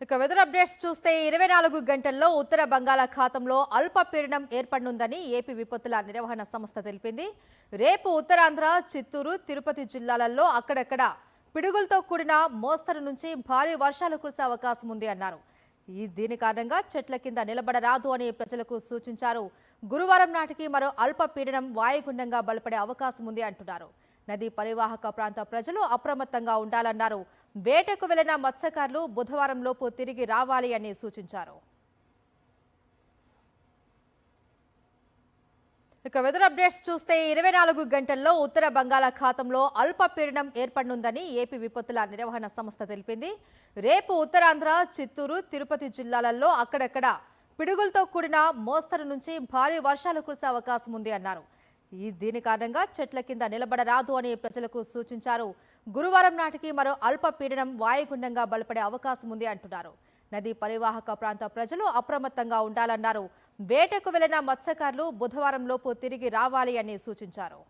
ఇక weather updates చూస్తే 24 గంటల్లో ఉత్తర బంగాళాఖాతంలో అల్పపీడనం ఏర్పడనుందని ఏపీ విపత్తుల నిర్వహణ సంస్థ తెలిపింది. రేపు ఉత్తరాంధ్ర, చిత్తూరు, తిరుపతి జిల్లాలలో అక్కడక్కడ పిడుగులతో కూడిన మోస్తరు నుంచి భారీ వర్షాలు కురిసే అవకాశం ఉంది అన్నారు. దీని కారణంగా చెట్ల కింద నిలబడరాదు అని ప్రజలకు సూచించారు. గురువారం నాటికి మరో అల్పపీడనం వాయుగుండంగా బలపడే అవకాశం ఉంది అంటున్నారు. నదీ పరివాహక ప్రాంత ప్రజలు అప్రమత్తంగా ఉండాలన్నారు. వేటకు వెళ్లిన మత్స్యకారులు బుధవారం లోపు తిరిగి రావాలి అని సూచించారు. ఇక వెదర్ అప్డేట్స్ చూస్తే 24 గంటల్లో ఉత్తర బంగాళాఖాతంలో అల్పపీడనం ఏర్పడనుందని ఏపీ విపత్తుల నిర్వహణ సంస్థ తెలిపింది. రేపు ఉత్తరాంధ్ర, చిత్తూరు, తిరుపతి జిల్లాలలో అక్కడక్కడ పిడుగులతో కూడిన మోస్తరు నుంచి భారీ వర్షాలు కురిసే అవకాశం ఉంది అన్నారు. దీని కారణంగా చెట్ల కింద నిలబడరాదు అని ప్రజలకు సూచించారు. గురువారం నాటికి మరో అల్పపీడనం వాయుగుండంగా బలపడే అవకాశం ఉంది అంటున్నారు. నదీ పరివాహక ప్రాంత ప్రజలు అప్రమత్తంగా ఉండాలన్నారు. వేటకు వెళ్లిన మత్స్యకారులు బుధవారం లోపు తిరిగి రావాలి అని సూచించారు.